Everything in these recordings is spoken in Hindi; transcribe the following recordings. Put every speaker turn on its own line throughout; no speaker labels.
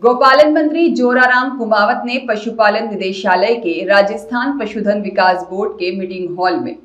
गौपालन मंत्री जोराराम कुमावत ने पशुपालन निदेशालय के राजस्थान पशुधन विकास बोर्ड के मीटिंग हॉल में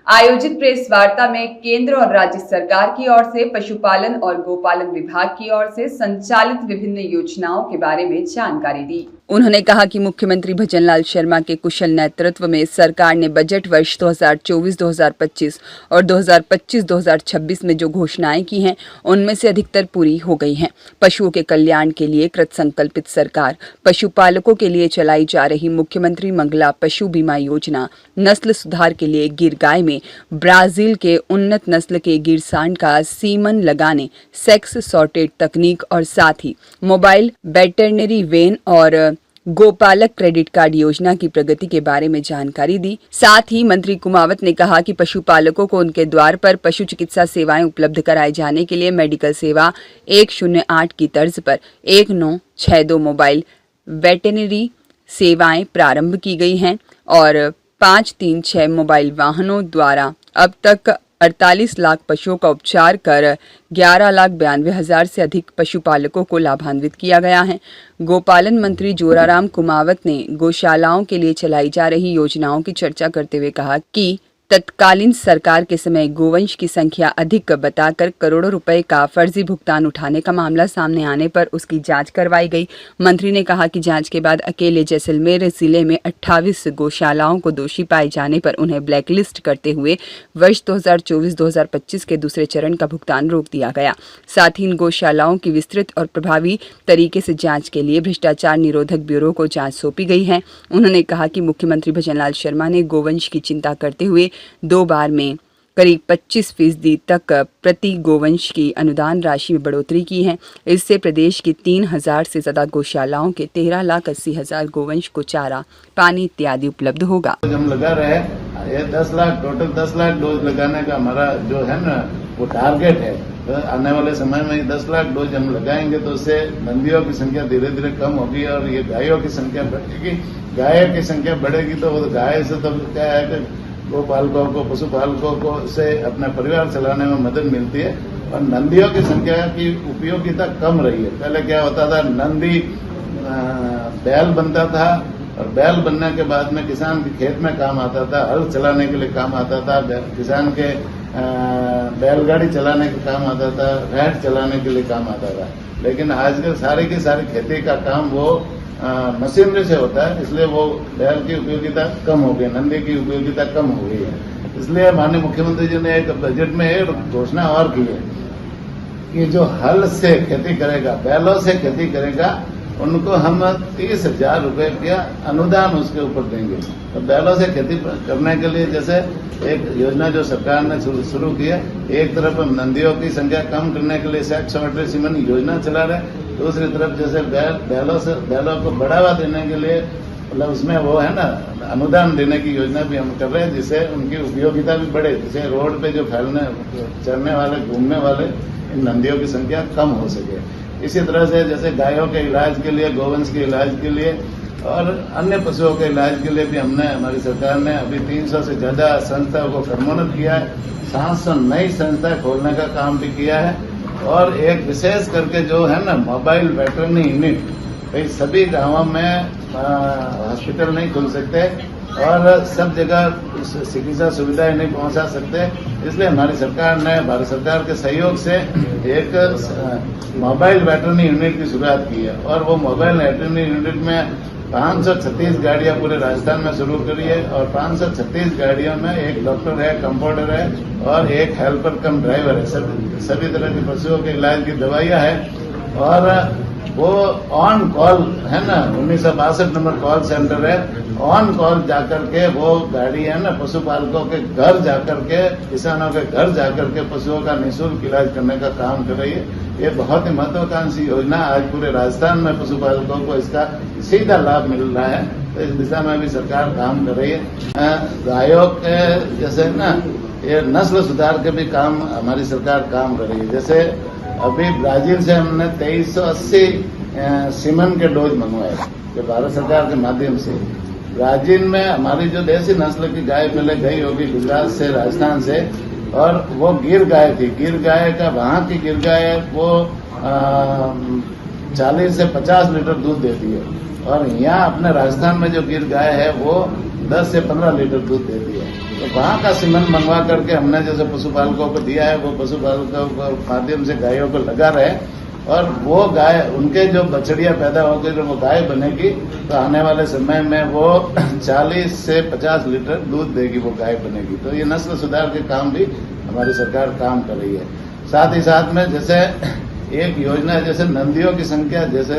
आयोजित प्रेस वार्ता में केंद्र और राज्य सरकार की ओर से पशुपालन और गोपालन विभाग की ओर से संचालित विभिन्न योजनाओं के बारे में जानकारी दी। उन्होंने कहा कि मुख्यमंत्री भजनलाल शर्मा के कुशल नेतृत्व में सरकार ने बजट वर्ष 2024-2025 और 2025-2026 में जो घोषणाएं की हैं, उनमें से अधिकतर पूरी हो गई हैं। पशुओं के कल्याण के लिए कृतसंकल्पित सरकार पशुपालकों के लिए चलाई जा रही मुख्यमंत्री मंगला पशु बीमा योजना, नस्ल सुधार के लिए गिर गाय में ब्राजील के उन्नत नस्ल के गिर सांड का सीमन लगाने, सेक्स सॉर्टेड तकनीक और साथ ही मोबाइल वेटरनरी वेन और गोपालक क्रेडिट कार्ड योजना की प्रगति के बारे में जानकारी दी। साथ ही मंत्री कुमावत ने कहा कि पशुपालकों को उनके द्वार पर पशु चिकित्सा सेवाएं उपलब्ध कराए जाने के लिए मेडिकल सेवा 108 की तर्ज पर 1962 मोबाइल वेटरनरी सेवाएं प्रारंभ की गई हैं और 536 मोबाइल वाहनों द्वारा अब तक 48 लाख पशुओं का उपचार कर 11,92,000 से अधिक पशुपालकों को लाभान्वित किया गया है। गोपालन मंत्री जोराराम कुमावत ने गौशालाओं के लिए चलाई जा रही योजनाओं की चर्चा करते हुए कहा कि तत्कालीन सरकार के समय गोवंश की संख्या अधिक बताकर करोड़ों रुपए का फर्जी भुगतान उठाने का मामला सामने आने पर उसकी जांच करवाई गई। मंत्री ने कहा कि जांच के बाद अकेले जैसलमेर जिले में 28 गौशालाओं को दोषी पाए जाने पर उन्हें ब्लैकलिस्ट करते हुए वर्ष 2024-2025 के दूसरे चरण का भुगतान रोक दिया गया। साथ ही इन गौशालाओं की विस्तृत और प्रभावी तरीके से जाँच के लिए भ्रष्टाचार निरोधक ब्यूरो को जाँच सौंपी गई है। उन्होंने कहा कि मुख्यमंत्री भजनलाल शर्मा ने गोवंश की चिंता करते हुए 2 बार में करीब 25% तक प्रति गोवंश की अनुदान राशि में बढ़ोतरी की है। इससे प्रदेश की 3,000 से ज्यादा गौशालाओं के 13,80,000 गोवंश को चारा, पानी इत्यादि उपलब्ध होगा।
हम लगा रहे हैं ये 10 लाख टोटल 10 लाख डोज लगाने का हमारा जो है ना वो टारगेट है। तो आने वाले समय में 10 लाख डोज हम लगाएंगे तो उससे नंदियों की संख्या धीरे धीरे कम होगी और ये गायों की संख्या बढ़ेगी। गायों की संख्या बढ़ेगी तो गाय से तो क्या है कि गोपालकों को, पशुपालकों को से अपने परिवार चलाने में मदद मिलती है और नंदियों की संख्या की उपयोगिता कम रही है। पहले क्या होता था, नंदी बैल बनता था और बैल बनने के बाद में किसान के खेत में काम आता था, हल चलाने के लिए काम आता था, किसान के बैलगाड़ी चलाने के काम आता था, रैट चलाने के लिए काम आता था। लेकिन आजकल सारी की सारी खेती का काम वो मशीनरी से होता है, इसलिए वो बैल की उपयोगिता कम हो गई, नंदी की उपयोगिता कम हो गई है। इसलिए माननीय मुख्यमंत्री जी ने एक बजट में एक घोषणा और की है कि जो हल से खेती करेगा, बैलों से खेती करेगा, उनको हम 30,000 रुपए का अनुदान उसके ऊपर देंगे। तो बैलों से खेती करने के लिए जैसे एक योजना जो सरकार ने शुरू की है, एक तरफ हम नंदियों की संख्या कम करने के लिए सेक्स सॉर्टेड सीमन योजना चला रहे हैं, दूसरी तरफ जैसे बैलों को बढ़ावा देने के लिए मतलब उसमें वो है ना अनुदान देने की योजना भी हम कर रहे हैं, जिससे उनकी उपयोगिता भी बढ़े, जिससे रोड पे जो चलने वाले, घूमने वाले इन नंदियों की संख्या कम हो सके। इसी तरह से जैसे गायों के इलाज के लिए, गोवंश के इलाज के लिए और अन्य पशुओं के इलाज के लिए भी हमारी सरकार ने अभी 300 से ज्यादा संस्थाओं को कर्मोन्नत किया है, 700 नई संस्थाएं खोलने का काम भी किया है और एक विशेष करके जो है ना मोबाइल वेटरनरी यूनिट, भाई सभी गांवों में हॉस्पिटल नहीं खुल सकते और सब जगह चिकित्सा सुविधाएं नहीं पहुंचा सकते, इसलिए हमारी सरकार ने भारत सरकार के सहयोग से एक मोबाइल वेटरनरी यूनिट की शुरुआत की है और वो मोबाइल वेटरनरी यूनिट में 536 गाड़ियां पूरे राजस्थान में शुरू करी है और 536 गाड़ियों में एक डॉक्टर है, कंपाउंडर है और एक हेल्पर कम ड्राइवर है। सभी तरह के पशुओं के इलाज की दवाइयां हैं और वो ऑन कॉल है ना, 1962 नंबर कॉल सेंटर है, ऑन कॉल जाकर के वो गाड़ी है ना पशुपालकों के घर जाकर के, किसानों के घर जाकर के पशुओं का निःशुल्क इलाज करने का काम कर रही है। ये बहुत ही महत्वाकांक्षी योजना, आज पूरे राजस्थान में पशुपालकों को इसका सीधा लाभ मिल रहा है, तो इस दिशा में भी सरकार काम कर रही है। गायों के जैसे ना ये नस्ल सुधार के भी काम हमारी सरकार काम कर रही है। जैसे अभी ब्राजील से हमने 2380 सीमन के डोज मंगवाए जो भारत सरकार के माध्यम से। ब्राजील में हमारी जो देसी नस्ल की गाय पहले गई होगी गुजरात से, राजस्थान से, और वो गिर गाय थी। गिर गाय का वहां की गिर गाय वो 40 से 50 लीटर दूध देती है, और यहाँ अपने राजस्थान में जो गिर गाय है वो 10 से 15 लीटर दूध देती है। तो वहाँ का सीमन मंगवा करके हमने जैसे पशुपालकों को दिया है, वो पशुपालकों के माध्यम से गायों को लगा रहे, और वो गाय उनके जो बछड़ियां पैदा होकर जब वो गाय बनेगी तो आने वाले समय में वो 40 से 50 लीटर दूध देगी, वो गाय बनेगी। तो ये नस्ल सुधार के काम भी हमारी सरकार काम कर रही है। साथ ही साथ में जैसे एक योजना है, जैसे नंदियों की संख्या जैसे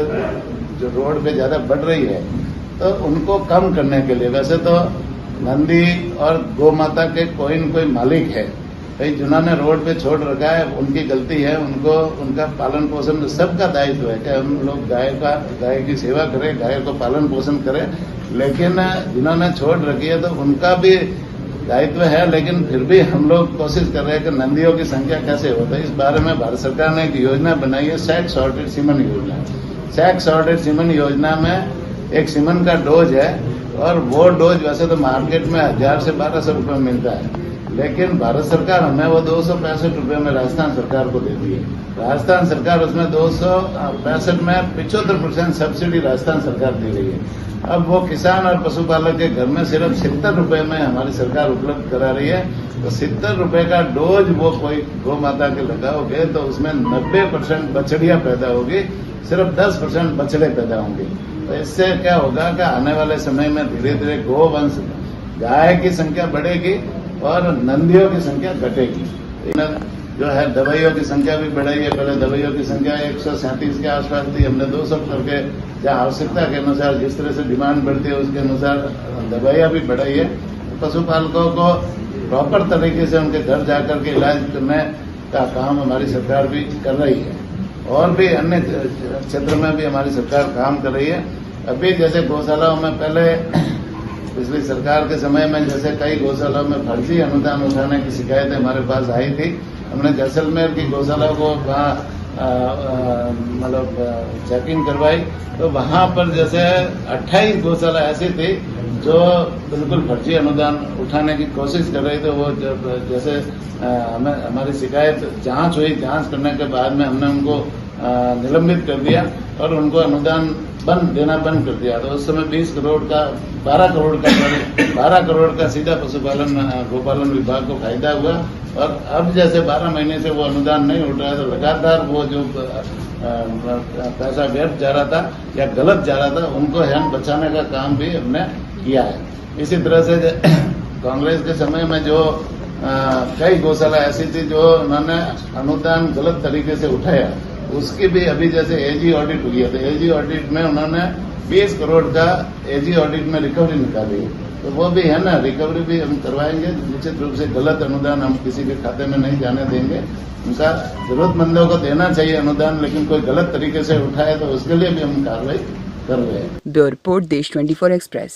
जो रोड पे ज्यादा बढ़ रही है, तो उनको कम करने के लिए, वैसे तो नंदी और गौ माता के कोई न कोई मालिक है, कई जिन्होंने रोड पे छोड़ रखा है उनकी गलती है, उनको उनका पालन पोषण सबका दायित्व है कि हम लोग गाय की सेवा करें, गाय को पालन पोषण करें, लेकिन जिन्होंने छोड़ रखी है तो उनका भी दायित्व है, लेकिन फिर भी हम लोग कोशिश कर रहे हैं कि नंदियों की संख्या कैसे हो। तो इस बारे में भारत सरकार ने एक योजना बनाई है, सैक सॉर्टेड सीमन योजना। सैक सॉर्टेड सीमन योजना में एक सीमन का डोज है, और वो डोज वैसे तो मार्केट में 1000 से 1200 रुपये मिलता है, लेकिन भारत सरकार हमें वो 265 रुपये में राजस्थान सरकार को देती है। राजस्थान सरकार उसमें 265 में 75% सब्सिडी राजस्थान सरकार दे रही है। अब वो किसान और पशुपालक के घर में सिर्फ 70 रुपये में हमारी सरकार उपलब्ध करा रही है। तो 70 रुपये का डोज वो कोई गौ माता के लगाओगे तो उसमें 90% बछड़ियां पैदा होगी, सिर्फ 10% बछड़े पैदा होंगे। तो इससे क्या होगा कि आने वाले समय में धीरे धीरे गोवंश गाय की संख्या बढ़ेगी और नंदियों की संख्या घटेगी। जो है दवाइयों की संख्या भी बढ़ाई है, पहले दवाइयों की संख्या 137 के आसपास थी, हमने 200 करके जहाँ आवश्यकता के अनुसार जिस तरह से डिमांड बढ़ती है उसके अनुसार दवाइयाँ भी बढ़ाई है। पशुपालकों को प्रॉपर तरीके से उनके घर जाकर के इलाज करने का काम हमारी सरकार भी कर रही है, और भी अन्य क्षेत्र में भी हमारी सरकार काम कर रही है। अभी जैसे गौशालाओं में पहले पिछली सरकार के समय में जैसे कई गौशालाओं में फर्जी अनुदान उठाने की शिकायतें हमारे पास आई थी। हमने जैसलमेर की गौशाला को वहाँ मतलब चेकिंग करवाई, तो वहाँ पर जैसे 28 गौशाला ऐसी थी जो बिल्कुल फर्जी अनुदान उठाने की कोशिश कर रही थी। वो जैसे हमें हमारी शिकायत जांच हुई, जांच करने के बाद में हमने उनको निलंबित कर दिया और उनको अनुदान देना बंद कर दिया। तो उस समय 20 करोड़ का 12 करोड़ का सीधा पशुपालन गोपालन विभाग को फायदा हुआ, और अब जैसे 12 महीने से वो अनुदान नहीं उठ रहा है, तो लगातार वो जो पैसा व्यर्थ जा रहा था या गलत जा रहा था उनको बचाने का काम भी हमने किया है। इसी तरह से कांग्रेस के समय में जो कई गौशाला ऐसी थी जो उन्होंने अनुदान गलत तरीके से उठाया, उसकी भी अभी जैसे एजी ऑडिट हुई है, तो एजी ऑडिट में उन्होंने 20 करोड़ का एजी ऑडिट में रिकवरी निकाली, तो वो भी है ना, रिकवरी भी हम करवाएंगे। निश्चित रूप से गलत अनुदान हम किसी के खाते में नहीं जाने देंगे, उनका जरूरतमंदों को देना चाहिए अनुदान, लेकिन कोई गलत तरीके से उठाए तो उसके लिए भी हम कार्रवाई कर रहे हैं।
ब्यूरो रिपोर्ट देश 24 एक्सप्रेस।